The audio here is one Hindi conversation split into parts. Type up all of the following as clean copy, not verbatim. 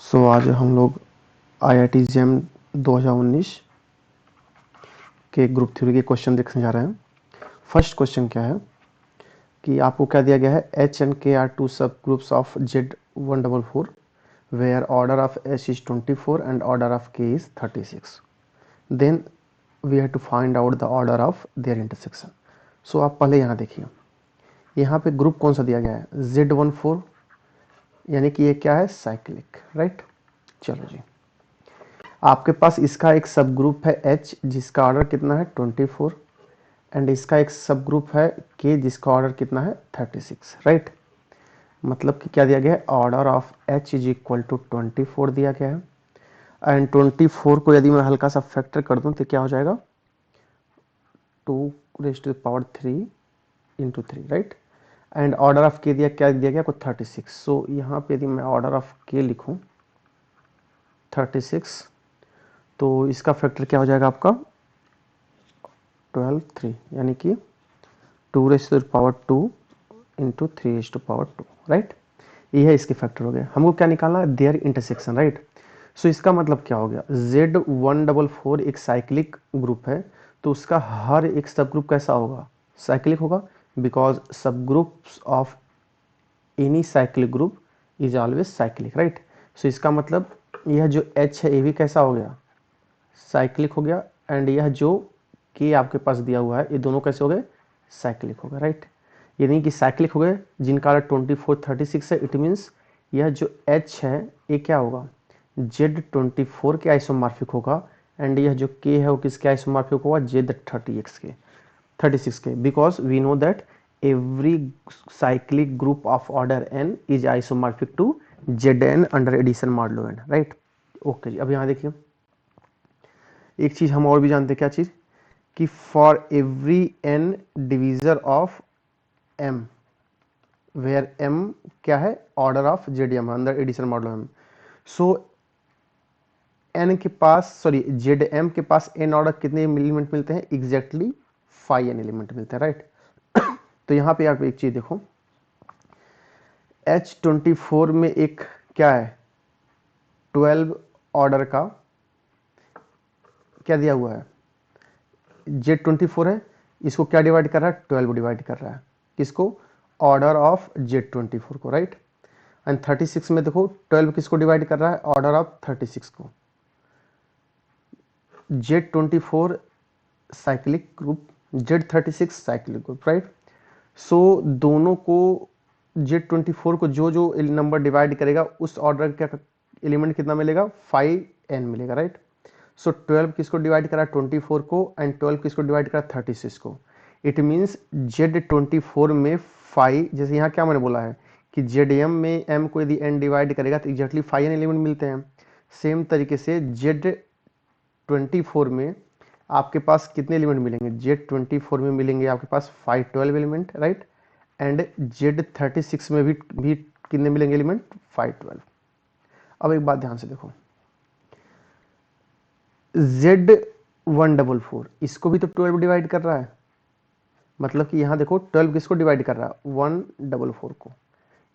आज हम लोग IIT JEM 2019 के ग्रुप थ्योरी के क्वेश्चन देखने जा रहे हैं। फर्स्ट क्वेश्चन क्या है कि आपको क्या दिया गया है, H and K are two subgroups of Z144 where order of H is 24 and order of K is 36. Then we have to find out the order of their intersection. आप पहले यहाँ देखिए, यहाँ पे ग्रुप कौन सा दिया गया है, Z14, यानी कि ये क्या है, साइक्लिक, राइट। चलो जी, आपके पास इसका एक सब ग्रुप है H जिसका ऑर्डर कितना है 24 एंड इसका एक सब ग्रुप है K जिसका ऑर्डर कितना है 36, राइट। मतलब कि क्या दिया गया है, order of H is equal to 24 दिया गया है एंड 24 को यदि मैं हल्का सा फैक्टर कर दूं तो क्या हो जाएगा, 2⁻³ into 3, right. And order of K दिया, क्या दिया गया, को 36। सो यहाँ पे यदि मैं ऑर्डर ऑफ K लिखूं 36, तो इसका फैक्टर क्या हो जाएगा आपका 12 3, यानी कि 2⁻² इंटू 3⁻², राइट। ये है इसके फैक्टर हो गए। हमको क्या निकालना है, देयर इंटरसेक्शन, राइट। सो इसका मतलब क्या हो गया, Z144 एक साइक्लिक ग्रुप है तो उसका हर एक सब ग्रुप कैसा होगा, साइक्लिक होगा, because subgroups of any cyclic group is always cyclic, right. So इसका मतलब यह जो H है ये भी कैसा हो गया, साइक्लिक हो गया, एंड यह जो K आपके पास दिया हुआ है ये दोनों कैसे हो गए, साइक्लिक हो गए, राइट। ये नहीं कि साइक्लिक हो गए जिनका 24 36 है, इट मीन्स यह जो H है ये क्या होगा, Z24 के आइसोमॉर्फिक होगा एंड यह जो K है वो किसके आइसोमॉर्फिक होगा, Z36 के, 36 के, because we know that every cyclic group of order n is isomorphic to Zn under addition modulo n, right. Okay जी, अब यहाँ देखिए एक चीज हम और भी जानते हैं, क्या चीज, कि for every n divisor of m where m क्या है, ऑर्डर ऑफ ZM अंदर addition modulo m, so n के पास, सॉरी ZM के पास n ऑर्डर कितने एलिमेंट मिलते हैं, एग्जैक्टली 5n एलिमेंट मिलते हैं, राइट। तो यहाँ पे आप एक चीज देखो, H24 में एक क्या है, 12 ऑर्डर का क्या दिया हुआ है, Z24 है, इसको क्या डिवाइड कर रहा है, 12 डिवाइड कर रहा है, किसको, ऑर्डर ऑफ Z24 को, राइट। एंड 36 में देखो 12 किसको डिवाइड कर रहा है, ऑर्डर ऑफ 36 को। Z24 cyclic group, Z36 cyclic group, right. So दोनों को Z24 को जो जो नंबर डिवाइड करेगा उस ऑर्डर का एलिमेंट कितना मिलेगा, 5n मिलेगा, राइट। सो 12 किसको डिवाइड करा, 24 को, एंड 12 किसको डिवाइड करा, 36 को। इट मीन्स Z24 में 5, जैसे यहाँ क्या मैंने बोला है कि ZM में m को यदि n डिवाइड करेगा तो एग्जैक्टली 5n एलिमेंट मिलते हैं। सेम तरीके से Z24 में आपके पास कितने एलिमेंट मिलेंगे, Z24 में मिलेंगे आपके पास 512 एलिमेंट, राइट। एंड Z36 में भी कितने मिलेंगे एलिमेंट, 512। अब एक बात ध्यान से देखो, Z144 इसको भी तो 12 डिवाइड कर रहा है, मतलब कि यहाँ देखो 12 किसको डिवाइड कर रहा है, 144 को।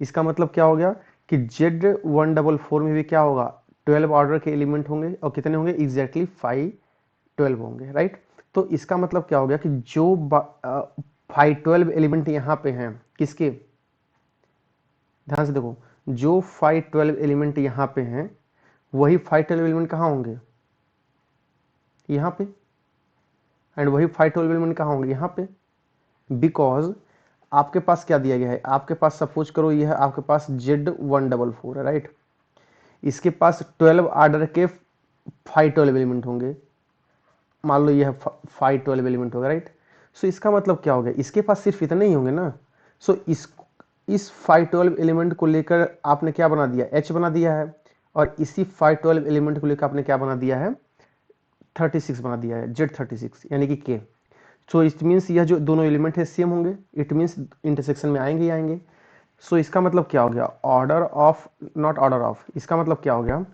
इसका मतलब क्या हो गया कि Z144 में भी क्या होगा, 12 ऑर्डर के एलिमेंट होंगे, और कितने होंगे, एग्जैक्टली 512 होंगे, राइट। तो इसका मतलब क्या हो गया कि जो 512 एलिमेंट यहाँ पे हैं, किसके, ध्यान से देखो, जो 512 एलिमेंट यहाँ पे हैं वही 512 एलिमेंट कहाँ होंगे, यहाँ पे, एंड वही 512 एलिमेंट कहाँ होंगे, यहाँ पे, बिकॉज आपके पास क्या दिया गया है, आपके पास सपोज करो यह आपके पास Z144 है, राइट। इसके पास 12 ऑर्डर के 512 एलिमेंट होंगे, मान लो यह 512 एलिमेंट होगा, राइट। सो इसका मतलब क्या हो गया, इसके पास सिर्फ इतने ही होंगे ना। सो इस 512 एलिमेंट को लेकर आपने क्या बना दिया, H बना दिया है, और इसी 512 एलिमेंट को लेकर आपने क्या बना दिया है, 36 बना दिया है, Z36 यानी कि K। सो इट मीन्स यह जो दोनों एलिमेंट है सेम होंगे, इट मीन्स इंटरसेक्शन में आएंगे ही आएंगे। सो इसका मतलब क्या हो गया, order of, not order of, इसका मतलब क्या हो गया,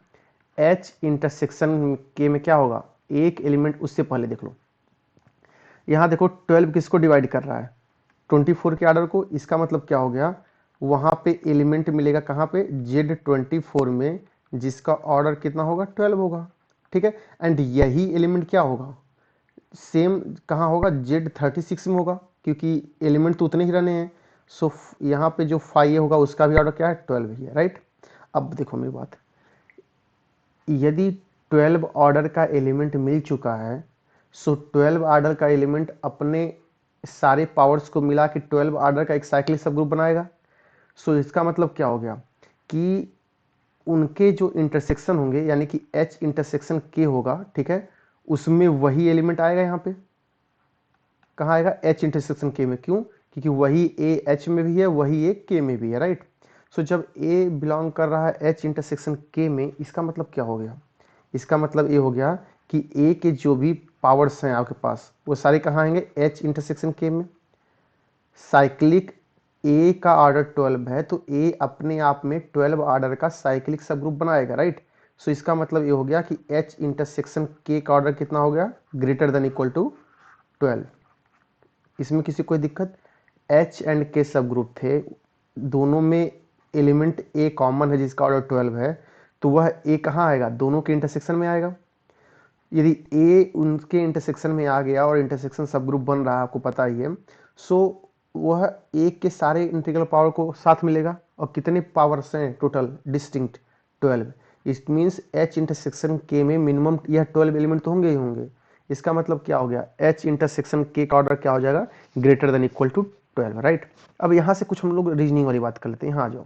H इंटरसेक्शन K में क्या होगा, एक एलिमेंट उससे पहले देख लो, यहाँ देखो 12 किसको डिवाइड कर रहा है, 24 के ऑर्डर को। इसका मतलब क्या हो गया, वहां पे एलिमेंट मिलेगा कहाँ पे, Z24 में जिसका ऑर्डर कितना होगा 12 होगा, ठीक है। एंड यही एलिमेंट क्या होगा, सेम कहाँ होगा, Z36 में होगा, क्योंकि एलिमेंट तो उतने ही रहने हैं। सो यहाँ पे जो 5 होगा उसका भी ऑर्डर क्या है 12 ही है, राइट। अब देखो मेरी बात, यदि 12 ऑर्डर का एलिमेंट मिल चुका है, सो 12 ऑर्डर का एलिमेंट अपने सारे पावर्स को मिला के 12 ऑर्डर का एक साइक्लिक सब ग्रुप बनाएगा। सो इसका मतलब क्या हो गया कि उनके जो इंटरसेक्शन होंगे, यानी कि H इंटरसेक्शन K होगा, ठीक है, उसमें वही एलिमेंट आएगा। यहाँ पे कहाँ आएगा, H इंटरसेक्शन K में। क्यों, क्योंकि वही A H में भी है, वही A K में भी है, राइट। सो जब A बिलोंग कर रहा है H इंटरसेक्शन K में, इसका मतलब क्या हो गया, इसका मतलब ये हो गया कि A के जो भी पावर्स हैं आपके पास, वो सारे कहाँ आएंगे, H इंटरसेक्शन K में। साइक्लिक A का ऑर्डर 12 है, तो A अपने आप में 12 ऑर्डर का साइक्लिक सब ग्रुप बनाएगा, राइट। सो इसका मतलब ये हो गया कि H इंटरसेक्शन K का ऑर्डर कितना हो गया, ग्रेटर देन इक्वल टू 12। इसमें किसी कोई दिक्कत, H एंड K सब ग्रुप थे, दोनों में एलिमेंट A कॉमन है जिसका ऑर्डर 12 है, तो वह A कहाँ आएगा, दोनों के इंटरसेक्शन में आएगा। यदि A उनके इंटरसेक्शन में आ गया और इंटरसेक्शन सब ग्रुप बन रहा है, आपको पता ही है, सो वह A के सारे इंटीग्रल पावर को साथ मिलेगा। और कितने पावर्स हैं total distinct, 12। It means H intersection K में मिनिमम यह 12 एलिमेंट तो होंगे ही होंगे। इसका मतलब क्या हो गया, H इंटरसेक्शन K का ऑर्डर क्या हो जाएगा, greater than equal to 12, right. अब यहां से कुछ हम लोग रीजनिंग वाली बात कर लेते हैं। यहाँ आ जाओ,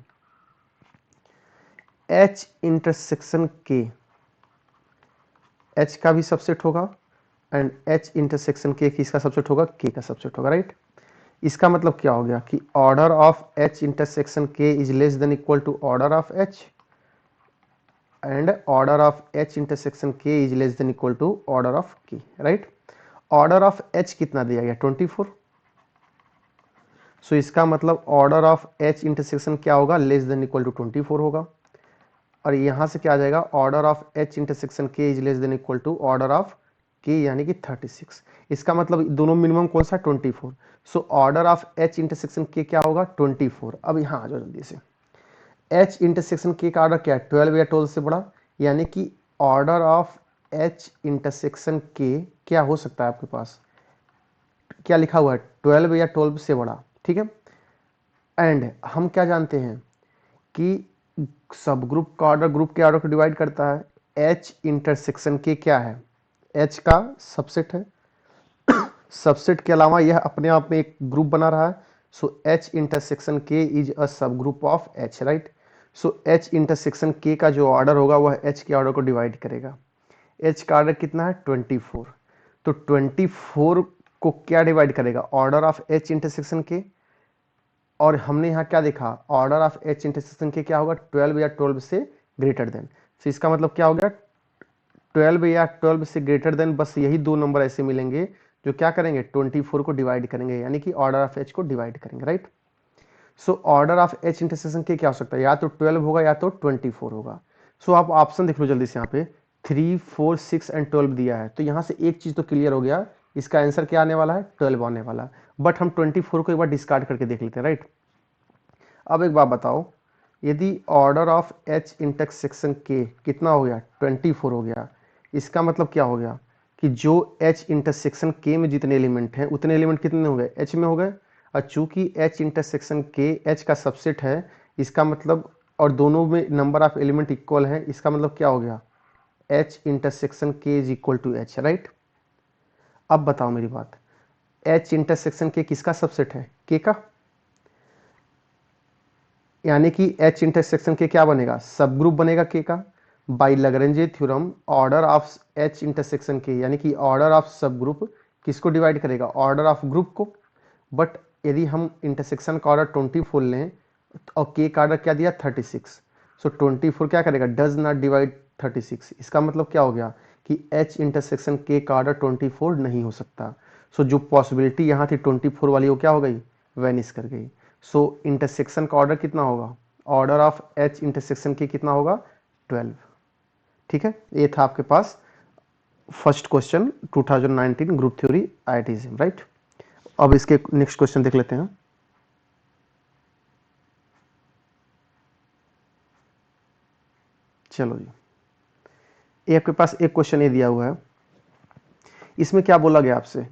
H इंटरसेक्शन K, H का भी सबसेट होगा, एंड H इंटरसेक्शन K किसका सबसेट होगा, K का सबसेट होगा, राइट। इसका मतलब क्या हो गया कि order of H intersection K is less than equal to order of H, and order of H intersection K is less than equal to order of K, right. Order of H कितना दिया गया, 24। सो इसका मतलब ऑर्डर ऑफ H इंटरसेक्शन क्या होगा, लेस देन इक्वल टू 24 होगा। और यहां से क्या आ जाएगा, order of H intersection K is less than equal to order of K, यानी कि 36। इसका मतलब दोनों मिनिमम कौन सा, 24। सो order of H intersection K क्या होगा, 24। अब यहां आ जाओ जल्दी से, H इंटरसेक्शन K का ऑर्डर क्या है, 12 या 12 से बड़ा, यानी कि order of H intersection K क्या हो सकता है आपके पास, क्या लिखा हुआ है, 12 या 12 से बड़ा, ठीक है। एंड हम क्या जानते हैं कि सब ग्रुप का ऑर्डर ग्रुप के ऑर्डर को डिवाइड करता है। H इंटरसेक्शन K क्या है, H का सबसेट है। सबसेट के अलावा यह अपने आप में एक ग्रुप बना रहा है। So H intersection K is a subgroup of H, right. So H intersection K का जो ऑर्डर होगा वह H के ऑर्डर को डिवाइड करेगा। H का ऑर्डर कितना है, 24। तो 24 को क्या डिवाइड करेगा, order of H intersection K। और हमने यहाँ क्या देखा, order of H intersection K क्या होगा, 12 या 12 से ग्रेटर देन। तो इसका मतलब क्या हो गया, 12 या 12 से ग्रेटर देन, बस यही दो नंबर ऐसे मिलेंगे जो क्या करेंगे, 24 को डिवाइड करेंगे, यानी कि ऑर्डर ऑफ H को डिवाइड करेंगे, right. So order of H intersection K क्या हो सकता है, या तो 12 होगा या तो 24 होगा। सो आप ऑप्शन देख लो जल्दी से, यहाँ पे 3, 4, 6 एंड 12 दिया है, तो यहाँ से एक चीज तो क्लियर हो गया, इसका आंसर क्या आने वाला है, 12 आने वाला। बट हम 24 को एक बार डिस्कार्ड करके देख लेते हैं, राइट। अब एक बात बताओ, यदि order of H intersection K कितना हो गया, 24 हो गया, इसका मतलब क्या हो गया कि जो H इंटरसेक्शन K में जितने एलिमेंट हैं उतने एलिमेंट कितने हो गए, H में हो गए। और चूंकि H इंटरसेक्शन K H का सबसेट है, इसका मतलब, और दोनों में नंबर ऑफ एलिमेंट इक्वल है, इसका मतलब क्या हो गया, H intersection K is equal to H, right. अब बताओ मेरी बात, H इंटरसेक्शन K किसका सबसेट है, K का, यानी कि H इंटरसेक्शन के क्या बनेगा, सब ग्रुप बनेगा K का। By Lagrange theorem order of H intersection के, यानी कि ऑर्डर ऑफ सब ग्रुप किसको डिवाइड करेगा, ऑर्डर ऑफ ग्रुप को। बट यदि हम इंटरसेक्शन का ऑर्डर 24 लें और K का ऑर्डर क्या दिया, 36, सो 24 क्या करेगा, डज नॉट डिवाइड 36। इसका मतलब क्या हो गया कि H इंटरसेक्शन K का ऑर्डर 24 नहीं हो सकता। सो जो पॉसिबिलिटी यहाँ थी 24 वाली, वो क्या हो गई, वेनिश कर गई। सो इंटरसेक्शन का ऑर्डर कितना होगा, ऑर्डर ऑफ H इंटरसेक्शन की कितना होगा, 12, ठीक है। ये था आपके पास first question 2019 group theory IIT, right. अब इसके नेक्स्ट क्वेश्चन देख लेते हैं। चलो जी, ये आपके पास एक क्वेश्चन ये दिया हुआ है, इसमें क्या बोला गया आपसे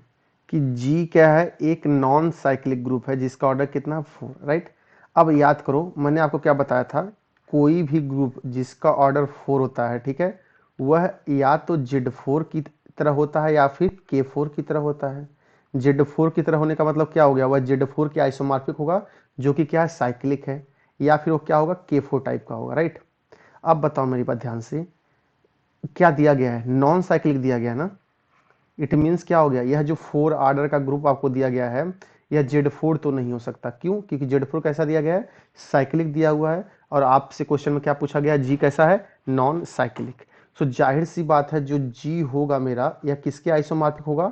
कि जी क्या है, एक नॉन साइक्लिक ग्रुप है जिसका ऑर्डर कितना 4, राइट। अब याद करो मैंने आपको क्या बताया था, कोई भी ग्रुप जिसका ऑर्डर 4 होता है, ठीक है, वह या तो Z4 की तरह होता है या फिर K4 की तरह होता है। Z4 की तरह होने का मतलब क्या हो गया, वह Z4 के आइसोमॉर्फिक होगा जो कि क्या है, साइक्लिक है, या फिर वो क्या होगा, K4 टाइप का होगा, राइट। अब बताओ मेरी बात ध्यान से, क्या दिया गया है, नॉन साइक्लिक दिया गया है ना, इट मीन्स क्या हो गया, यह जो 4 आर्डर का ग्रुप आपको दिया गया है, यह Z4 तो नहीं हो सकता। क्यों? क्योंकि Z4 कैसा दिया गया है, साइक्लिक दिया हुआ है, और आपसे क्वेश्चन में क्या पूछा गया है, जी कैसा है, नॉन साइक्लिक। सो जाहिर सी बात है जो जी होगा मेरा, यह किसके आइसोमॉर्फिक होगा,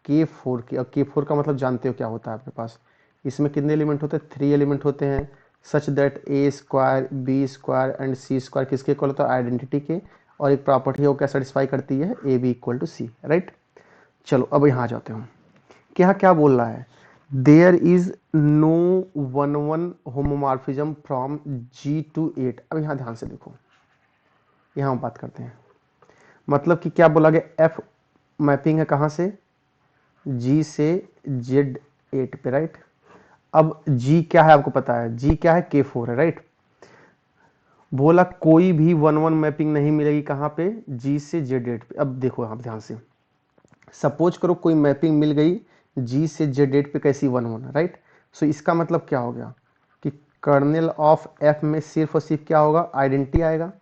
K4 के। और K4 का मतलब जानते हो क्या होता है आपके पास, इसमें कितने एलिमेंट होते हैं, 3 एलिमेंट होते हैं, such that A square B square and C square किसके इक्वल होता है, आइडेंटिटी के। और एक प्रॉपर्टी है वो क्या सेटिस्फाई करती है, AB equal to C, right. चलो अब यहाँ जाते हैं, क्या क्या बोल रहा है, there is no 1 homomorphism from G to 8। अब यहाँ ध्यान से देखो, यहाँ हम बात करते हैं, मतलब कि क्या बोला गया, F मैपिंग है कहाँ से, G से Z8 पे, राइट। अब G क्या है आपको पता है, G क्या है, K4 है, राइट। बोला कोई भी 1 मैपिंग नहीं मिलेगी कहाँ पे, G से Z8 पे। अब देखो आप ध्यान से, सपोज करो कोई मैपिंग मिल गई G से Z8 पे, कैसी 1 राइट। सो इसका मतलब क्या हो गया कि कर्नेल ऑफ F में सिर्फ और सिर्फ क्या होगा, आइडेंटिटी आएगा।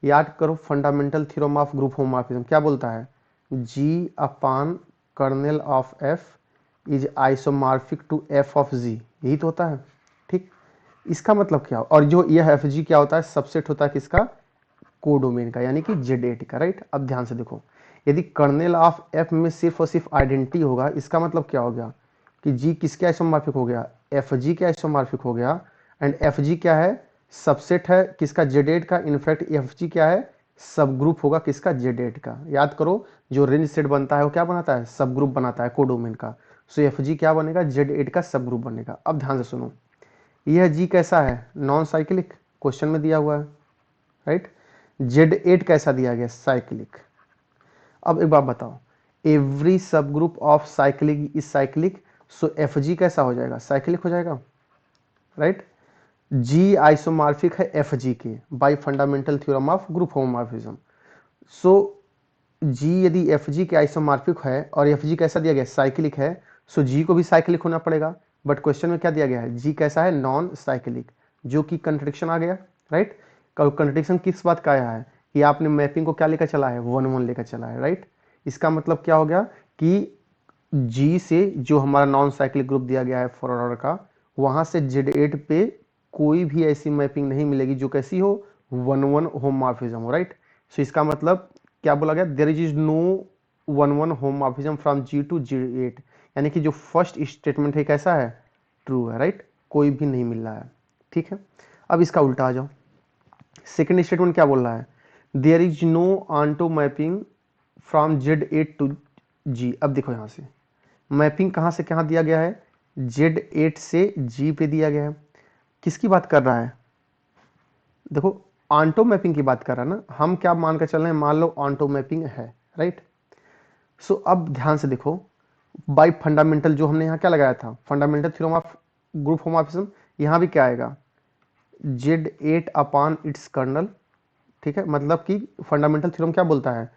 याद करो fundamental theorem of group homomorphism क्या बोलता है, G upon kernel of F is isomorphic to F of G, यही तो होता है, ठीक। इसका मतलब क्या, और जो यह FG क्या होता है, सबसेट होता है किसका, कोडोमेन का, यानी कि Z8 का, राइट। अब ध्यान से देखो, यदि कर्नेल ऑफ F में सिर्फ और सिर्फ आइडेंटिटी होगा, इसका मतलब क्या हो गया कि G किसके आइसोमॉर्फिक हो गया, FG के आइसोमॉर्फिक हो गया। एंड FG क्या है, सबसेट है किसका, Z8 का। इनफैक्ट FG क्या है, सब ग्रुप होगा किसका, Z8 का। याद करो जो रेंज सेट बनता है वो क्या बनाता है, सब ग्रुप बनाता है कोडोमेन का। सो FG क्या बनेगा, Z8 का सब ग्रुप बनेगा। अब ध्यान से सुनो, यह G कैसा है, नॉन साइक्लिक, क्वेश्चन में दिया हुआ है, राइट। Z8 कैसा दिया गया, साइक्लिक। अब एक बात बताओ, एवरी सब group of cyclic is cyclic, so FG कैसा हो जाएगा, साइक्लिक हो जाएगा, राइट। G आइसोमॉर्फिक है FG के bye fundamental theorem of group homomorphism. So G यदि FG के आइसोमॉर्फिक है और FG कैसा दिया गया, साइक्लिक है, सो G को भी साइक्लिक होना पड़ेगा। बट क्वेश्चन में क्या दिया गया है, G कैसा है, नॉन साइक्लिक, जो कि कंट्रडिक्शन आ गया, राइट। कंट्रडिक्शन किस बात का आया है कि आपने मैपिंग को क्या लेकर चला है, 1 लेकर चला है, राइट। इसका मतलब क्या हो गया कि G से जो हमारा नॉन साइक्लिक ग्रुप दिया गया है 4 ऑर्डर का, वहां से Z8 पे कोई भी ऐसी मैपिंग नहीं मिलेगी जो कैसी हो, 1 होमोमॉर्फिज्म हो, राइट। सो इसका मतलब क्या बोला गया, there is no 1 homomorphism from G to Z8, यानी कि जो फर्स्ट स्टेटमेंट है कैसा है, ट्रू है, राइट, कोई भी नहीं मिल रहा है, ठीक है। अब इसका उल्टा आ जाओ, सेकेंड स्टेटमेंट क्या बोल रहा है, there is no onto mapping from Z8 to G। अब देखो यहां से मैपिंग कहां से कहां दिया गया है, Z8 से G पे दिया गया है। किसकी बात कर रहा है, देखो ऑन्टो मैपिंग की बात कर रहा है ना, हम क्या मान कर चल रहे हैं, मान लो ऑन्टो मैपिंग है, राइट। सो अब ध्यान से देखो, बाय फंडामेंटल जो हमने यहाँ क्या लगाया था, fundamental theorem of group homomorphism, यहाँ भी क्या आएगा, Z8 अपान इट्स कर्नल, ठीक है। मतलब कि फंडामेंटल थ्योरम क्या बोलता है,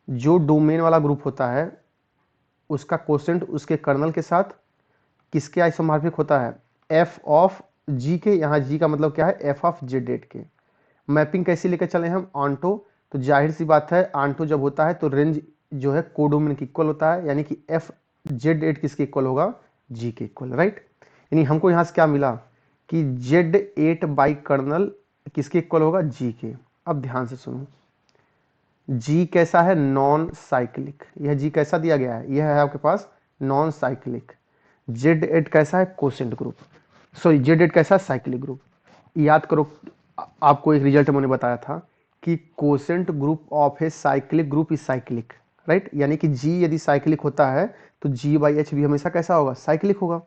जो डोमेन वाला ग्रुप होता है उसका कोसेंट उसके कर्नल के साथ किसके आइसोमॉर्फिक होता है, F ऑफ G के। यहाँ G का मतलब क्या है, F ऑफ Z8 के। मैपिंग कैसी लेकर चले हम, ऑन्टो, तो जाहिर सी बात है ऑन्टो जब होता है तो रेंज जो है कोडोमेन के इक्वल होता है, यानी कि F Z8 किसके इक्वल होगा, G के इक्वल, राइट। यानी हमको यहाँ से क्या मिला कि Z8 बाई कर्नल किसके इक्वल होगा, G के। अब ध्यान से सुनो, G कैसा है, नॉन साइक्लिक, यह G कैसा दिया गया है, यह है आपके पास नॉन साइक्लिक। Z8 कैसा है, कोसेंट ग्रुप, सॉरी Z8 कैसा है, साइक्लिक ग्रुप। याद करो आपको एक रिजल्ट मैंने बताया था कि quotient group of a cyclic group is cyclic, right. यानी कि G यदि साइक्लिक होता है तो G/H भी हमेशा कैसा होगा, साइक्लिक होगा।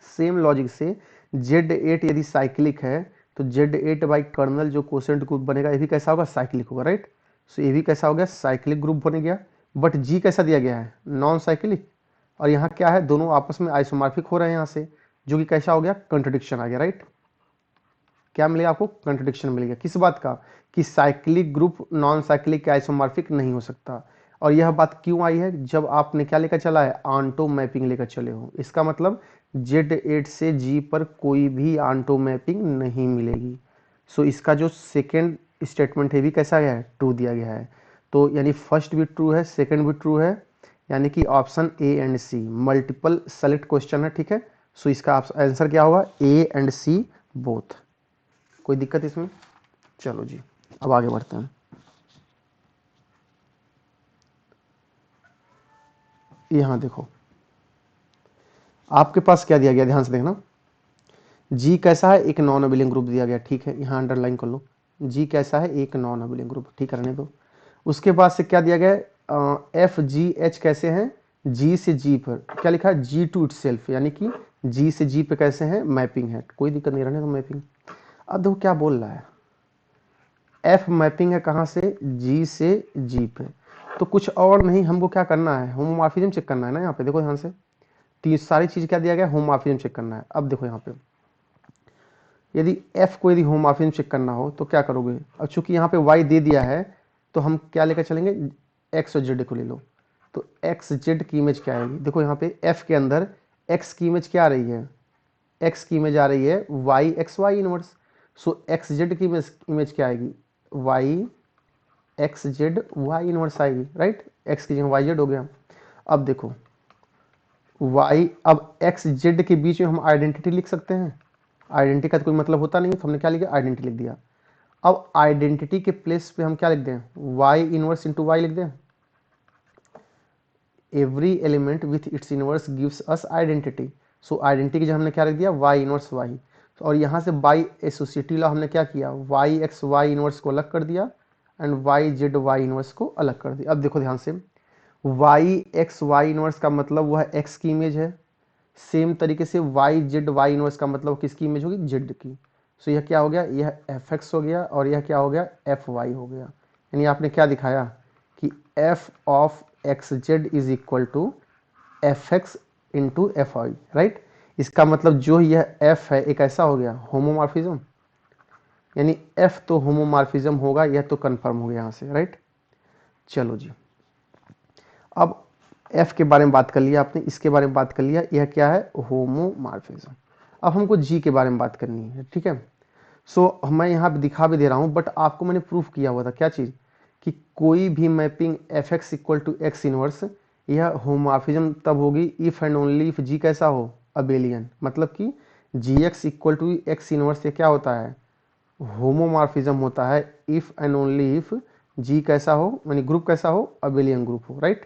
सेम लॉजिक से Z8 यदि साइक्लिक है तो Z8 बाई कर्नल जो कोसेंट ग्रुप बनेगा ये भी कैसा होगा, साइक्लिक होगा, राइट। सो ये भी कैसा हो गया, साइक्लिक ग्रुप बन गया। बट G कैसा दिया गया है, नॉन साइक्लिक, और यहाँ क्या है, दोनों आपस में आइसोमॉर्फिक हो रहे हैं यहाँ से, जो कि कैसा हो गया, कंट्रडिक्शन आ गया, राइट। क्या मिलेगा आपको, कंट्रडिक्शन मिलेगा, किस बात का, कि साइक्लिक ग्रुप नॉन साइक्लिक के आइसोमॉर्फिक नहीं हो सकता। और यह बात क्यों आई है, जब आपने क्या लेकर चला है, आंटो मैपिंग लेकर चले हो। इसका मतलब Z8 से G पर कोई भी आंटो मैपिंग नहीं मिलेगी। सो इसका जो सेकेंड स्टेटमेंट है भी कैसा गया है, ट्रू दिया गया है। तो यानी फर्स्ट भी ट्रू है, सेकेंड भी ट्रू है, यानी कि option A and C multiple select question है, ठीक है। सो इसका आंसर क्या होगा, ए एंड सी बोथ। कोई दिक्कत इसमें, चलो जी अब आगे बढ़ते हैं। यहाँ देखो आपके पास क्या दिया गया, ध्यान से देखना। जी कैसा है, एक नॉन अबिलियंग ग्रुप दिया गया, ठीक है, यहाँ अंडरलाइन कर लो। जी कैसा है, एक नॉन अबिलियंग ग्रुप, ठीक करने दो। उसके बाद से क्या दिया गया है, एफ जी एच कैसे हैं, जी से जी पर क्या लिखा है, जी टू इटसेल्फ, यानी कि जी से जी पे कैसे हैं, मैपिंग है, कोई दिक्कत नहीं, रहने दो मैपिंग। अब देखो क्या बोल रहा है, एफ मैपिंग है कहाँ से, जी से जी पे, तो कुछ और नहीं, हमको क्या करना है, होमोमॉर्फिज्म चेक करना है ना। यहाँ पे देखो ध्यान से, तो ये सारी चीज क्या दिया गया, होमोमॉर्फिज्म चेक करना है। अब देखो यहाँ पे यदि एफ को यदि होमोमॉर्फिज्म चेक करना हो तो क्या करोगे, अब चूंकि यहाँ पे वाई दे दिया है तो हम क्या लेकर चलेंगे, एक्स और जेड को ले लो। तो एक्स जेड की इमेज क्या आएगी, देखो यहाँ पे एफ के अंदर एक्स की इमेज क्या आ रही है, एक्स की इमेज आ रही है y x y inverse. So x z की इमेज क्या आएगी, y x z y inverse आएगी, राइट। एक्स की जगह वाई जेड हो गया। अब देखो वाई, अब एक्स जेड के बीच में हम आइडेंटिटी लिख सकते हैं, आइडेंटिटी का तो कोई मतलब होता नहीं है, तो हमने क्या लिखा, आइडेंटिटी लिख दिया। अब आइडेंटिटी के प्लेस पे हम क्या लिख दें, वाई इनवर्स इंटू वाई लिख दें। Every element with its inverse gives us identity. So identity की जगह हमने क्या लिख दिया, वाई इनवर्स वाई। और यहाँ से बाई एसोसिएटिव लॉ हमने क्या किया, वाई एक्स वाई इनवर्स को अलग कर दिया and y z y inverse को अलग कर दिया। अब देखो ध्यान से, वाई एक्स वाई इनवर्स का मतलब वह एक्स की इमेज है, सेम तरीके से वाई जेड वाई इनवर्स का मतलब किसकी इमेज होगी, जेड की। सो यह क्या हो गया, यह एफ एक्स हो गया और यह क्या हो गया, एफ वाई हो गया। यानी आपने क्या दिखाया कि f of x z is equal to f x into f y, right. इसका मतलब जो यह एफ है एक ऐसा हो गया होमोमॉर्फिज्म, यानी एफ तो होमोमॉर्फिज्म होगा, यह तो कंफर्म हो गया यहाँ से, राइट। चलो जी अब एफ के बारे में बात कर लिया आपने, इसके बारे में बात कर लिया, यह क्या है, होमोमॉर्फिज्म। अब हमको जी के बारे में बात करनी है, ठीक है। सो मैं यहाँ पे दिखा भी दे रहा हूँ, बट आपको मैंने प्रूफ किया हुआ था क्या चीज़, कि कोई भी mapping F X equal to X inverse, यह होमोमॉर्फिज्म तब होगी if and only if G कैसा हो, अबेलियन। मतलब कि G X equal to X inverse ये क्या होता है, होमोमॉर्फिज्म होता है if and only if G कैसा हो, यानी ग्रुप कैसा हो, अबेलियन ग्रुप हो, राइट।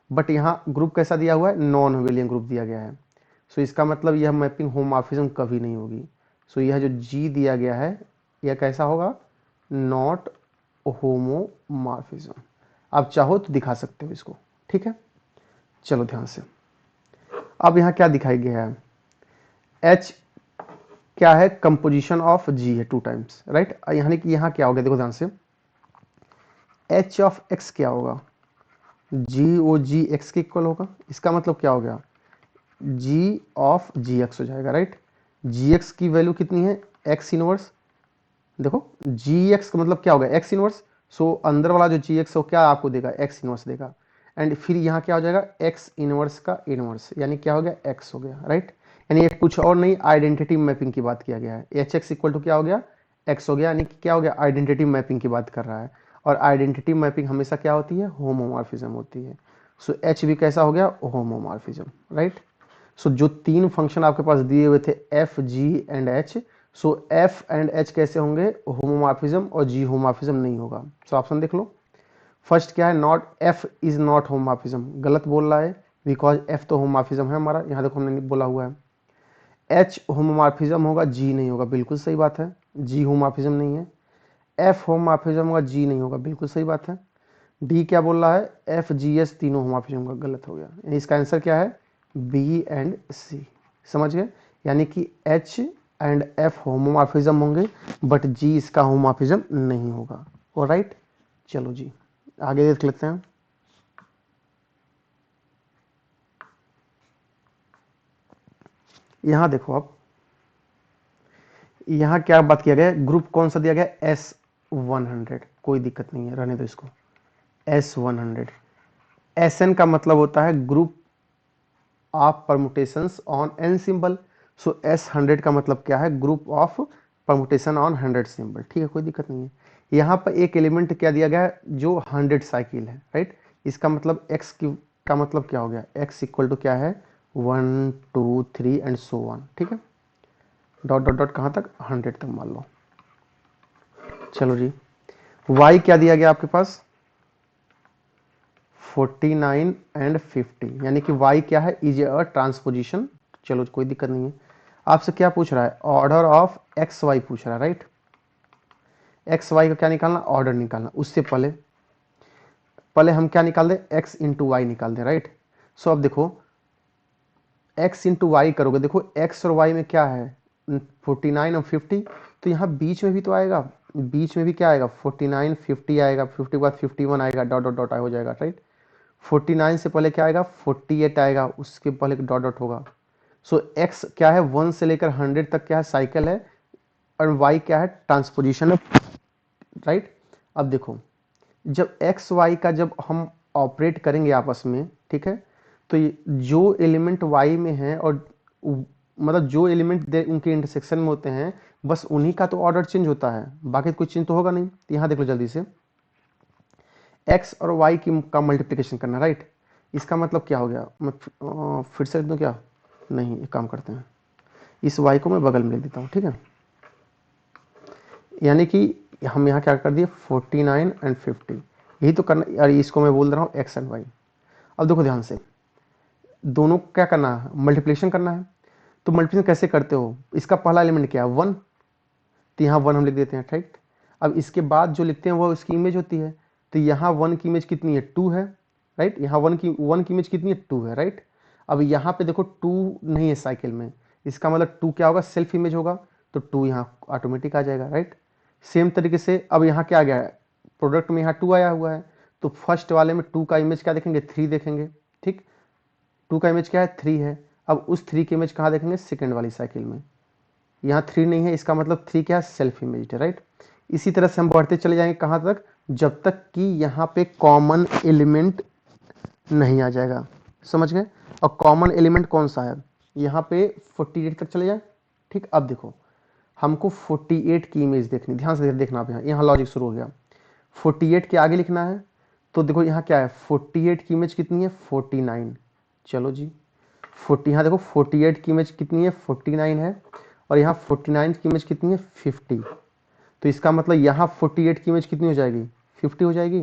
बट यहाँ ग्रुप कैसा दिया हुआ है, नॉन अबेलियन ग्रुप दिया गया है। सो इसका मतलब यह मैपिंग होमोमॉर्फिज्म कभी नहीं होगी। सो यह जो जी दिया गया है यह कैसा होगा, नॉट होमोमॉर्फिज्म। आप चाहो तो दिखा सकते हो इसको, ठीक है। चलो ध्यान से, अब यहाँ क्या दिखाई गया है, एच क्या है, कंपोजिशन ऑफ जी है 2 टाइम्स, राइट। यानी कि यहाँ क्या हो गया, देखो ध्यान से, एच ऑफ एक्स क्या होगा, जी ओ जी एक्स के इक्वल होगा। इसका मतलब क्या हो गया, जी ऑफ जी एक्स हो जाएगा, राइट। जी एक्स की वैल्यू कितनी है, एक्स इनवर्स। देखो जी एक्स का मतलब क्या होगा, एक्स इनवर्स। सो अंदर वाला जो जी एक्स हो क्या आपको देगा, एक्स इनवर्स देगा। एंड फिर यहाँ क्या हो जाएगा, एक्स इनवर्स का इनवर्स, यानी क्या हो गया, एक्स हो गया, राइट। यानी ये कुछ और नहीं, आइडेंटिटी मैपिंग की बात किया गया है। एच एक्स इक्वल टू क्या हो गया, एक्स हो गया, यानी कि क्या हो गया, आइडेंटिटी मैपिंग की बात कर रहा है। और आइडेंटिटी मैपिंग हमेशा क्या होती है, होमोमॉर्फिज्म होती है। सो एच भी कैसा हो गया, होमोमॉर्फिज्म, राइट। सो जो 3 फंक्शन आपके पास दिए हुए थे F G and H, so F and H कैसे होंगे, होमोमॉर्फिज्म, और जी होमोमॉर्फिज्म नहीं होगा। सो ऑप्शन देख लो, फर्स्ट क्या है, not F is not homomorphism, गलत बोल रहा है, बिकॉज एफ तो होमोमॉर्फिज्म है हमारा, यहाँ देखो हमने बोला हुआ है। एच होमोमॉर्फिज्म होगा, जी नहीं होगा, बिल्कुल सही बात है, जी होमोमॉर्फिज्म नहीं है। एफ होमोमॉर्फिज्म होगा, जी नहीं होगा, बिल्कुल सही बात है। डी क्या बोल रहा है, एफ जी एस तीनों होमोमॉर्फिज्म का, गलत हो गया। यानी इसका आंसर क्या है, बी एंड सी, समझ गए। यानी कि एच एंड एफ होमोमॉर्फिज्म होंगे, बट जी इसका होमोमॉर्फिज्म नहीं होगा। ऑलराइट, चलो जी आगे देख लेते हैं। यहां देखो आप, यहां क्या बात किया गया है, ग्रुप कौन सा दिया गया है, S100, कोई दिक्कत नहीं है, रहने दो इसको। S100, SN का मतलब होता है group of permutations on n symbol. So S100 का मतलब क्या है, group of permutation on 100 symbol. ठीक है, कोई दिक्कत नहीं है। यहाँ पर एक एलिमेंट क्या दिया गया है जो 100 साइकिल है, राइट। इसका मतलब x का मतलब क्या हो गया, x इक्वल टू क्या है 1 2 3 एंड सो वन। ठीक है, डॉट डॉट डॉट कहाँ तक, 100 तक मान लो। चलो जी, y क्या दिया गया आपके पास, 49 एंड 50, यानी कि y क्या है, इज अ ट्रांसपोजिशन। चलो कोई दिक्कत नहीं है। आपसे क्या पूछ रहा है, ऑर्डर ऑफ एक्स वाई पूछ रहा है, राइट। एक्स वाई का क्या निकालना, ऑर्डर निकालना। उससे पहले पहले हम क्या निकाल दें, x इंटू वाई निकाल दें, राइट। सो अब देखो x इंटू वाई करोगे, देखो x और y में क्या है 49 और 50, तो यहाँ बीच में भी तो आएगा, बीच में भी क्या आएगा 49 50 आएगा, 50 के बाद 51 आएगा, डॉट डॉट डॉट हो जाएगा, राइट। 49 से पहले क्या आएगा 48 आएगा, उसके पहले डॉट डॉट होगा। सो x क्या है 1 से लेकर 100 तक क्या है, साइकिल है, और y क्या है, ट्रांसपोजिशन है, राइट। अब देखो जब x y का जब हम ऑपरेट करेंगे आपस में, ठीक है, तो जो एलिमेंट y में है और मतलब जो एलिमेंट उनके इंटरसेक्शन में होते हैं, बस उन्हीं का तो ऑर्डर चेंज होता है, बाकी कुछ चेंज तो होगा नहीं। तो यहाँ देख लो जल्दी से, x और y का मल्टीप्लिकेशन करना, राइट। इसका मतलब क्या हो गया, मैं फिर से लिख दूं क्या, नहीं एक काम करते हैं, इस y को मैं बगल में लिख देता हूँ, ठीक है। यानी कि हम यहाँ क्या कर दिए 49 एंड 50, यही तो करना, और इसको मैं बोल रहा हूँ x एंड y। अब देखो ध्यान से, दोनों क्या करना है, मल्टीप्लिकेशन करना है। तो मल्टीप्लिकेशन कैसे करते हो, इसका पहला एलिमेंट क्या है 1, तो यहाँ 1 हम लिख देते हैं, राइट। अब इसके बाद जो लिखते हैं वो इसकी इमेज होती है, तो यहाँ 1 की इमेज कितनी है 2 है, राइट। यहाँ 1 की इमेज कितनी है 2 है, राइट। अब यहाँ पे देखो 2 नहीं है साइकिल में, इसका मतलब 2 क्या होगा, सेल्फ इमेज होगा, तो 2 यहाँ ऑटोमेटिक आ जाएगा, राइट। सेम तरीके से अब यहाँ क्या आ गया है, प्रोडक्ट में यहाँ 2 आया हुआ है, तो फर्स्ट वाले में 2 का इमेज क्या देखेंगे 3 देखेंगे, ठीक। 2 का इमेज क्या है 3 है। अब उस 3 की इमेज कहाँ देखेंगे, सेकेंड वाली साइकिल में। यहाँ 3 नहीं है, इसका मतलब 3 क्या है, सेल्फ इमेज है, राइट। इसी तरह से हम बढ़ते चले जाएंगे कहाँ तक, जब तक कि यहाँ पे कॉमन एलिमेंट नहीं आ जाएगा, समझ गए। और कॉमन एलिमेंट कौन सा है, यहाँ पे 48 तक चले जाए, ठीक। अब देखो हमको 48 की इमेज देखनी, ध्यान से देखना आप, यहाँ लॉजिक शुरू हो गया। 48 के आगे लिखना है, तो देखो यहाँ क्या है 48 की इमेज कितनी है 49। चलो जी 40, यहाँ देखो 48 की इमेज कितनी है 49 है, और यहाँ 49 की इमेज कितनी है 50। तो इसका मतलब यहाँ 48 की इमेज कितनी हो जाएगी 50 हो जाएगी।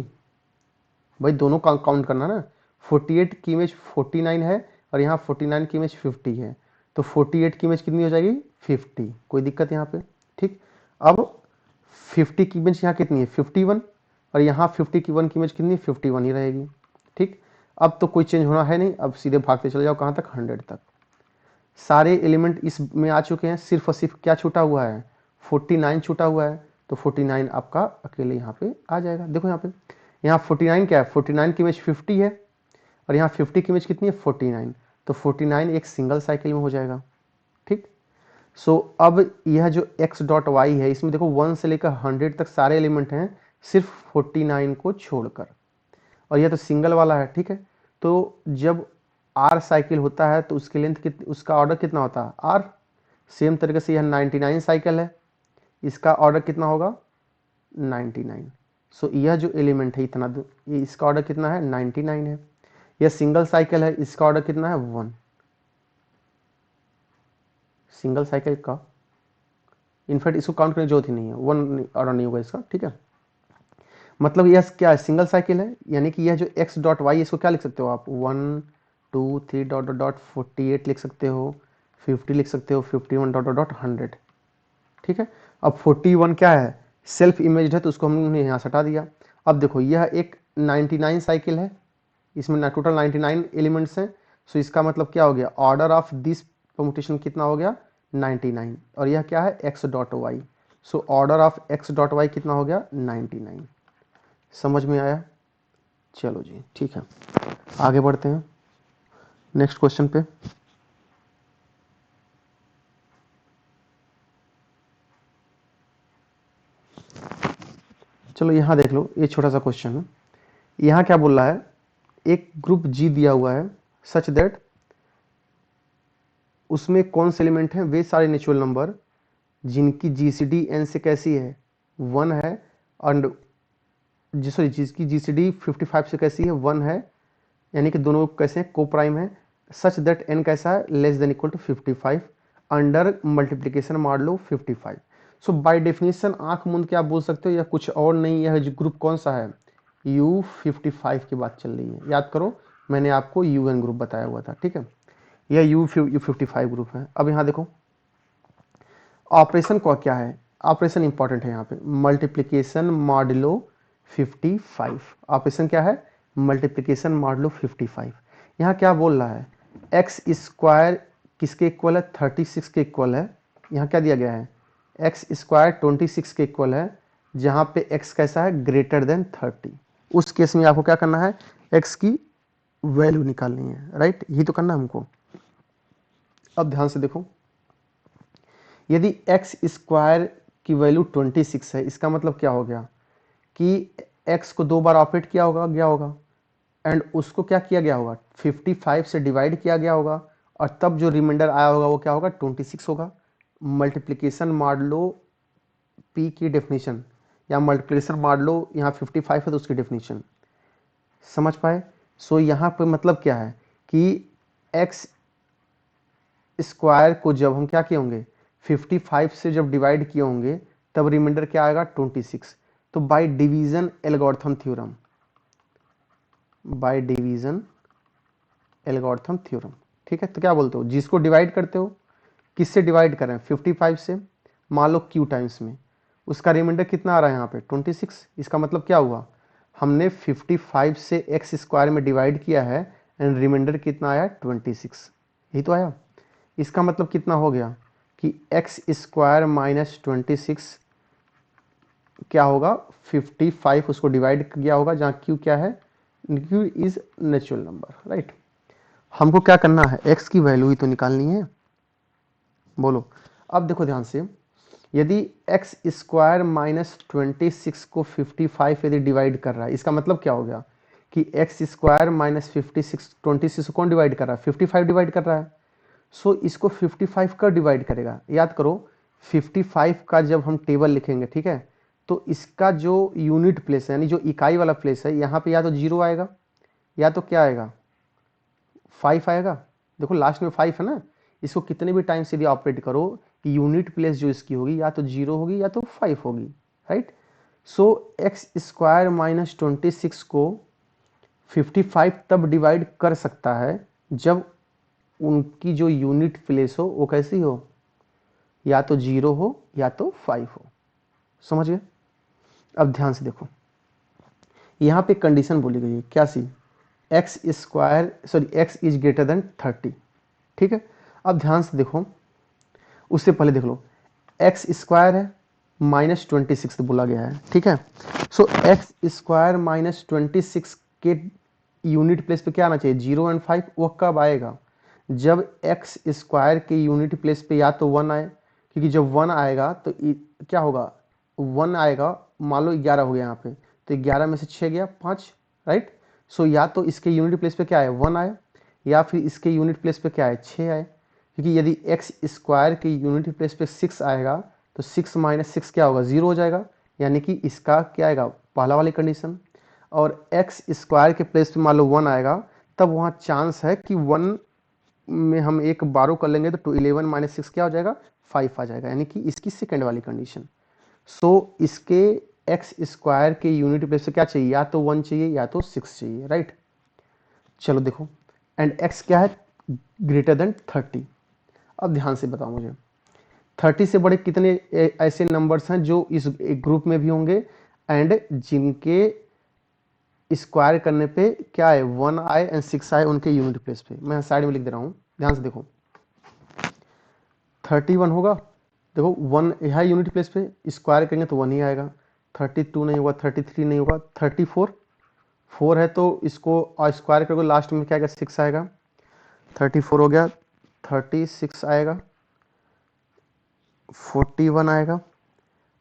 भाई दोनों काउंट करना ना, 48 की इमेज 49 है और यहाँ 49 की इमेज 50 है, तो 48 की इमेज कितनी हो जाएगी 50, कोई दिक्कत यहाँ पे, ठीक। अब 50 की इमेज यहाँ कितनी है 51, और यहाँ 51 की इमेज कितनी है 51 ही रहेगी, ठीक। अब तो कोई चेंज होना है नहीं, अब सीधे भागते चले जाओ कहाँ तक 100 तक। सारे एलिमेंट इसमें आ चुके हैं, सिर्फ और सिर्फ क्या छूटा हुआ है 49 छूटा हुआ है, तो 49 आपका अकेले यहाँ पे आ जाएगा। देखो यहाँ 49 क्या है 49 की इमेज 50 है, और यहाँ 50 की इमेज कितनी है 49, तो 49 एक सिंगल साइकिल में हो जाएगा, ठीक। सो अब यह जो x डॉट वाई है, इसमें देखो 1 से लेकर 100 तक सारे एलिमेंट हैं सिर्फ 49 को छोड़कर, और यह तो सिंगल वाला है, ठीक है। तो जब r साइकिल होता है तो उसकी लेंथ कितनी, उसका ऑर्डर कितना होता है r। सेम तरीके से यह 99 साइकिल है, इसका ऑर्डर कितना होगा 99। सो यह जो एलिमेंट है इतना, ये इसका ऑर्डर कितना है 99 है। यह सिंगल साइकिल है, इसका ऑर्डर कितना है 1, सिंगल साइकिल का, इनफैक्ट इसको काउंट करने की जरूरत ही नहीं है, 1 ऑर्डर नहीं होगा इसका, ठीक है। मतलब यह क्या है सिंगल साइकिल है, यानी कि यह जो x डॉट वाई, इसको क्या लिख सकते हो आप 1 2 3 डॉट डॉट डॉट 48 लिख सकते हो, 50 लिख सकते हो, 51 डॉट डॉट डॉट 100, ठीक है। अब 41 क्या है सेल्फ इमेज है, तो उसको हमने यहाँ से हटा दिया। अब देखो यह एक 99 साइकिल है, इसमें टोटल 99 एलिमेंट्स हैं, सो इसका मतलब क्या हो गया, ऑर्डर ऑफ दिस परमुटेशन कितना हो गया 99 और यह क्या है x dot y. So order of x dot y कितना हो गया 99। समझ में आया? चलो जी ठीक है, आगे बढ़ते हैं नेक्स्ट क्वेश्चन पे। चलो यहाँ देख लो, ये छोटा सा क्वेश्चन है। यहाँ क्या बोल रहा है, एक ग्रुप G दिया हुआ है सच दैट उसमें कौन से एलिमेंट हैं, वे सारे नेचुरल नंबर जिनकी जीसीडी n से कैसी है 1 है, और जिसकी जीसीडी 55 से कैसी है 1 है, यानी कि दोनों कैसे हैं, को प्राइम है। सच दैट n कैसा है, less than equal to 55 under multiplication मार लो 55। सो बाय डेफिनेशन आंख मूंद के आप बोल सकते हो यह कुछ और नहीं, यह ग्रुप कौन सा है, U55 की बात चल रही है। याद करो मैंने आपको UN ग्रुप बताया हुआ था, ठीक है, यह U55 ग्रुप है। अब यहाँ देखो ऑपरेशन को क्या है, ऑपरेशन इंपॉर्टेंट है यहाँ पे, मल्टीप्लीकेशन मॉडुलो 55। ऑपरेशन क्या है, मल्टीप्लीकेशन मॉडुलो 55। यहाँ क्या बोल रहा है, एक्स स्क्वायर किसके इक्वल है, 36 के इक्वल है। यहाँ क्या दिया गया है, एक्स स्क्वायर 26 के इक्वल है, जहाँ पे एक्स कैसा है ग्रेटर देन 30। उस केस में आपको क्या करना है, एक्स की वैल्यू निकालनी है, राइट, यही तो करना है हमको। अब ध्यान से देखो, यदि एक्स स्क्वायर की वैल्यू 26 है, इसका मतलब क्या हो गया कि एक्स को 2 बार ऑपरेट किया होगा गया होगा, एंड उसको क्या किया गया होगा 55 से डिवाइड किया गया होगा, और तब जो रिमाइंडर आया होगा वो क्या होगा 26 होगा। मल्टीप्लिकेशन मॉडुलो पी की डेफिनेशन, या मल्टीप्लिकेशन मॉडुलो यहाँ 55 है तो उसकी डेफिनेशन समझ पाए। सो यहाँ पे मतलब क्या है कि एक्स स्क्वायर को जब हम क्या किए होंगे 55 से जब डिवाइड किए होंगे तब रिमाइंडर क्या आएगा 26। तो by division algorithm theorem, by division algorithm theorem, ठीक है। तो क्या बोलते हो, जिसको डिवाइड करते हो, किससे डिवाइड कर रहे हैं 55 से, मान लो q टाइम्स में, उसका रिमाइंडर कितना आ रहा है यहाँ पे 26। इसका मतलब क्या हुआ, हमने 55 से एक्स स्क्वायर में डिवाइड किया है एंड रिमाइंडर कितना आया 26, यही तो आया। इसका मतलब कितना हो गया कि एक्स स्क्वायर माइनस 26 क्या होगा 55 उसको डिवाइड किया होगा, जहाँ q क्या है, q is natural number, right. हमको क्या करना है, x की वैल्यू ही तो निकालनी है, बोलो। अब देखो ध्यान से, यदि एक्स स्क्वायर माइनस 26 को 55 यदि डिवाइड कर रहा है, इसका मतलब क्या हो गया कि एक्स स्क्वायर माइनस 26 को कौन डिवाइड कर रहा है 55 डिवाइड कर रहा है। सो इसको 55 का डिवाइड करेगा। याद करो 55 का जब हम टेबल लिखेंगे, ठीक है, तो इसका जो यूनिट प्लेस है यानी जो इकाई वाला प्लेस है, यहाँ पे या तो 0 आएगा या तो क्या आएगा 5 आएगा। देखो लास्ट में 5 है ना, इसको कितने भी टाइम से भी ऑपरेट करो, यूनिट प्लेस जो इसकी होगी या तो 0 होगी या तो 5 होगी, राइट। सो एक्स स्क्वायर माइनस 26 को 55 तब डिवाइड कर सकता है जब उनकी जो यूनिट प्लेस हो वो कैसी हो, या तो 0 हो या तो 5 हो। समझ गए? अब ध्यान से देखो, यहाँ पे कंडीशन बोली गई है क्या C, X square sorry X is greater than 30, ठीक है। अब ध्यान से देखो, उससे पहले देख लो, एक्स स्क्वायर है माइनस 26 बोला गया है, ठीक है। सो एक्स स्क्वायर माइनस 26 के यूनिट प्लेस पे क्या आना चाहिए 0 एंड 5। वो कब आएगा, जब एक्स स्क्वायर के यूनिट प्लेस पे या तो 1 आए, क्योंकि जब 1 आएगा तो क्या होगा 1 आएगा, मान लो 11 हो गया यहाँ पे, तो 11 में से 6 गया 5, राइट। सो या तो इसके यूनिट प्लेस पे क्या है 1 आए, या फिर इसके यूनिट प्लेस पे क्या है 6 आए, क्योंकि यदि एक्स स्क्वायर के यूनिट प्लेस पे 6 आएगा तो 6 माइनस 6 क्या होगा 0 हो जाएगा, यानी कि इसका क्या आएगा पहला वाली कंडीशन। और एक्स स्क्वायर के प्लेस पे मान लो 1 आएगा, तब वहाँ चांस है कि 1 में हम एक बारो कर लेंगे तो 11 माइनस 6 क्या हो जाएगा 5 आ जाएगा, यानी कि इसकी सेकेंड वाली कंडीशन। सो इसके एक्स स्क्वायर के यूनिट प्लेस पे क्या चाहिए, या तो 1 चाहिए या तो 6 चाहिए, राइट। चलो देखो, एंड एक्स क्या है ग्रेटर देन 30। अब ध्यान से बताओ मुझे 30 से बड़े कितने ऐसे नंबर्स हैं जो इस एक ग्रुप में भी होंगे एंड जिनके स्क्वायर करने पे क्या है 1 आए एंड 6 आए उनके यूनिट प्लेस पे। मैं साइड में लिख दे रहा हूं, ध्यान से देखो 31 होगा, देखो 1 है यूनिट प्लेस पे, स्क्वायर करेंगे तो 1 ही आएगा। 32 नहीं होगा, 33 नहीं होगा, 34 4 है तो इसको स्क्वायर करोगे लास्ट में क्या आएगा, 6 आएगा। 34 हो गया, 36 आएगा, 41 आएगा।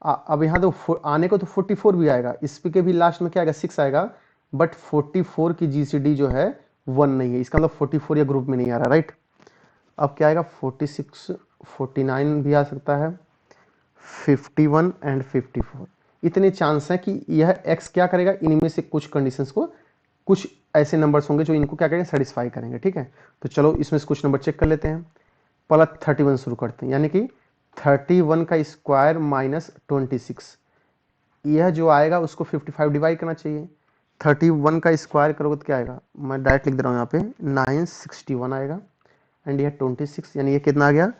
अब यहाँ तो आने को तो 44 भी आएगा, इस पे के भी लास्ट में क्या आएगा, 6 आएगा, बट 44 की जीसीडी जो है 1 नहीं है, इसका मतलब 44 या ग्रुप में नहीं आ रहा, राइट। अब क्या आएगा, 46, 49 भी आ सकता है, 51 एंड 54। इतने चांस है कि यह x क्या करेगा, इनमें से कुछ कंडीशंस को, कुछ ऐसे नंबर्स होंगे जो इनको क्या करेंगे, सेटिस्फाई करेंगे, ठीक है। तो चलो इसमें से कुछ नंबर चेक कर लेते हैं। पहला 31 शुरू करते हैं, यानी कि 31 का स्क्वायर माइनस 26, यह जो आएगा उसको 55 डिवाइड करना चाहिए। 31 का स्क्वायर करोगे तो क्या आएगा, मैं डायरेक्ट लिख दे रहा हूँ यहाँ पे, 961 आएगा, एंड यह 26, यानी ये कितना आ गया,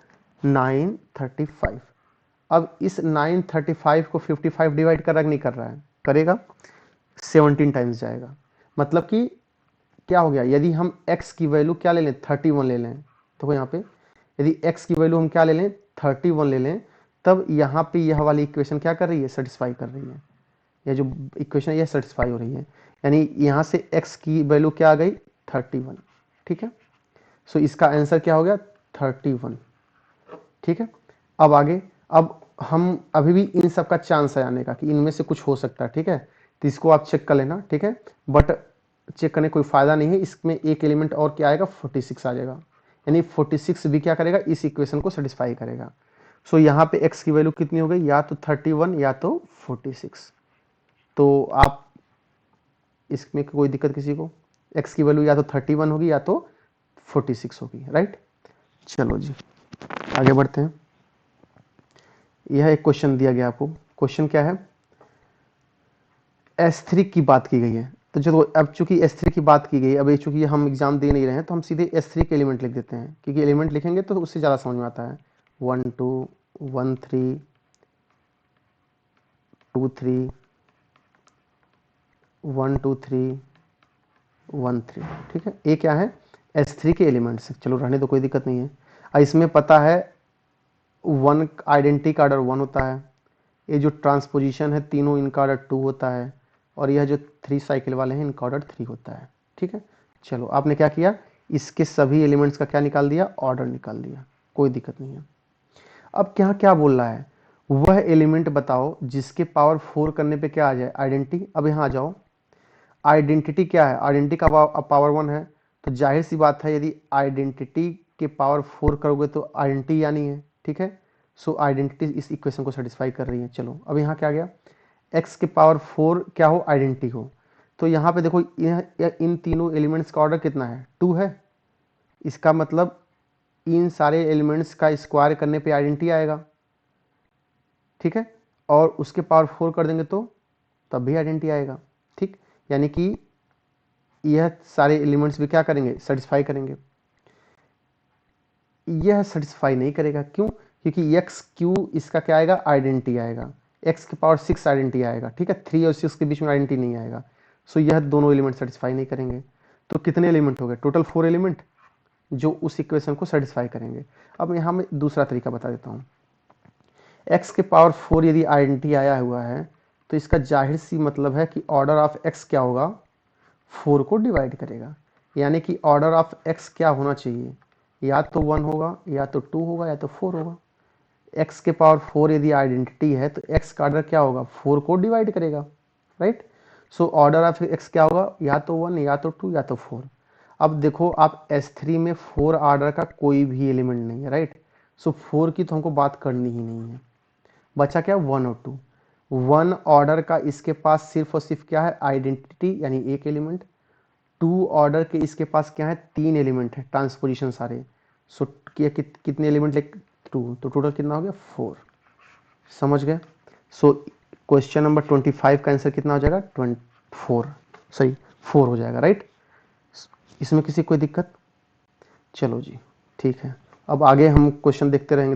935। अब इस 935 को 55 डिवाइड कर रहा है, नहीं कर रहा है, करेगा 17 टाइम्स जाएगा। मतलब कि क्या हो गया, यदि हम x की वैल्यू क्या ले लें, 31 ले लें, तो यहाँ पे यदि x की वैल्यू हम क्या ले लें, 31 ले लें, तब यहाँ पे यह वाली इक्वेशन क्या कर रही है, सेटिस्फाई कर रही है। यह जो इक्वेशन है यह सेटिस्फाई हो रही है, यानी यहाँ से x की वैल्यू क्या आ गई, 31, ठीक है। सो इसका आंसर क्या हो गया, 31, ठीक है। अब आगे, अब हम अभी भी इन सब का चांस है आने का कि इनमें से कुछ हो सकता है, ठीक है। तो इसको आप चेक कर लेना, ठीक है, बट चेक करने कोई फायदा नहीं है, इसमें एक एलिमेंट और क्या आएगा, 46 आ जाएगा, यानी 46 भी क्या करेगा, इस इक्वेशन को सेटिस्फाई करेगा। सो यहाँ पे x की वैल्यू कितनी हो गई, या तो 31 या तो 46। तो आप इसमें कोई दिक्कत किसी को, x की वैल्यू या तो 31 होगी या तो 46 होगी, राइट। चलो जी आगे बढ़ते हैं। यह एक क्वेश्चन दिया गया आपको, क्वेश्चन क्या है, S3 की बात की गई है। तो चलो अब चूंकि S3 की बात की गई, अब ये चूंकि हम एग्जाम दे नहीं रहे हैं तो हम सीधे S3 के एलिमेंट लिख देते हैं, क्योंकि एलिमेंट लिखेंगे तो उससे ज़्यादा समझ में आता है। 1 2 1 3 2 3 1 2 3 1 3, ठीक है। ये क्या है, S3 के एलिमेंट्स, चलो रहने दो, कोई दिक्कत नहीं है। इसमें पता है 1 आइडेंटिटी का ऑर्डर 1 होता है, ये जो ट्रांसपोजिशन है तीनों इनका ऑर्डर 2 होता है, और यह जो 3 साइकिल वाले हैं इनका ऑर्डर 3 होता है, ठीक है। चलो आपने क्या किया, इसके सभी एलिमेंट्स का क्या निकाल दिया, ऑर्डर निकाल दिया, कोई दिक्कत नहीं है। अब क्या क्या बोल रहा है, वह एलिमेंट बताओ जिसके पावर 4 करने पे क्या आ जाए, आइडेंटिटी। अब यहाँ आ जाओ, आइडेंटिटी क्या है, आइडेंटिटी का पावर 1 है, तो जाहिर सी बात है यदि आइडेंटिटी के पावर 4 करोगे तो आइडेंटिटी यानी है, ठीक है। सो आइडेंटिटी इस इक्वेशन को सेटिस्फाई कर रही है। चलो अब यहाँ क्या गया, x के पावर 4 क्या हो, आइडेंटिटी हो, तो यहाँ पे देखो इन तीनों एलिमेंट्स का ऑर्डर कितना है, 2 है। इसका मतलब इन सारे एलिमेंट्स का स्क्वायर करने पे आइडेंटिटी आएगा, ठीक है, और उसके पावर 4 कर देंगे तो तब भी आइडेंटिटी आएगा, ठीक। यानी कि यह सारे एलिमेंट्स भी क्या करेंगे, सेटिस्फाई करेंगे। यह सेटिस्फाई नहीं करेगा, क्यों, क्योंकि एक्स क्यू इसका क्या आएगा, आइडेंटिटी आएगा, एक्स के पावर 6 आइडेंटिटी आएगा, ठीक है, 3 और 6 के बीच में आइडेंटिटी नहीं आएगा। सो यह दोनों एलिमेंट सेटिस्फाई नहीं करेंगे। तो कितने एलिमेंट हो गए, टोटल 4 एलिमेंट जो उस इक्वेशन को सेटिस्फाई करेंगे। अब यहाँ मैं दूसरा तरीका बता देता हूँ, एक्स के पावर 4 यदि आइडेंटिटी आया हुआ है तो इसका जाहिर सी मतलब है कि ऑर्डर ऑफ एक्स क्या होगा, 4 को डिवाइड करेगा, यानी कि ऑर्डर ऑफ एक्स क्या होना चाहिए, या तो 1 होगा, या तो 2 होगा, या तो 4 होगा। x के पावर 4 यदि आइडेंटिटी है तो x का ऑर्डर क्या होगा, 4 को डिवाइड करेगा, right. So order of x क्या होगा, या तो 1 या तो 2 या तो 4। अब देखो आप S3 में 4 ऑर्डर का कोई भी एलिमेंट नहीं है, राइट। सो 4 की तो हमको बात करनी ही नहीं है, बचा क्या, 1 और 2। 1 ऑर्डर का इसके पास सिर्फ और सिर्फ क्या है, आइडेंटिटी यानी एक एलिमेंट। 2 ऑर्डर के इसके पास क्या है, 3 एलिमेंट है, ट्रांसपोजिशन सारे। सो कितने एलिमेंट ले, 2, तो टोटल कितना हो गया, 4। समझ गए। सो क्वेश्चन नंबर 25 का आंसर कितना हो जाएगा, 4, सही 4 हो जाएगा, राइट। इसमें किसी कोई दिक्कत, चलो जी ठीक है। अब आगे हम क्वेश्चन देखते रहेंगे।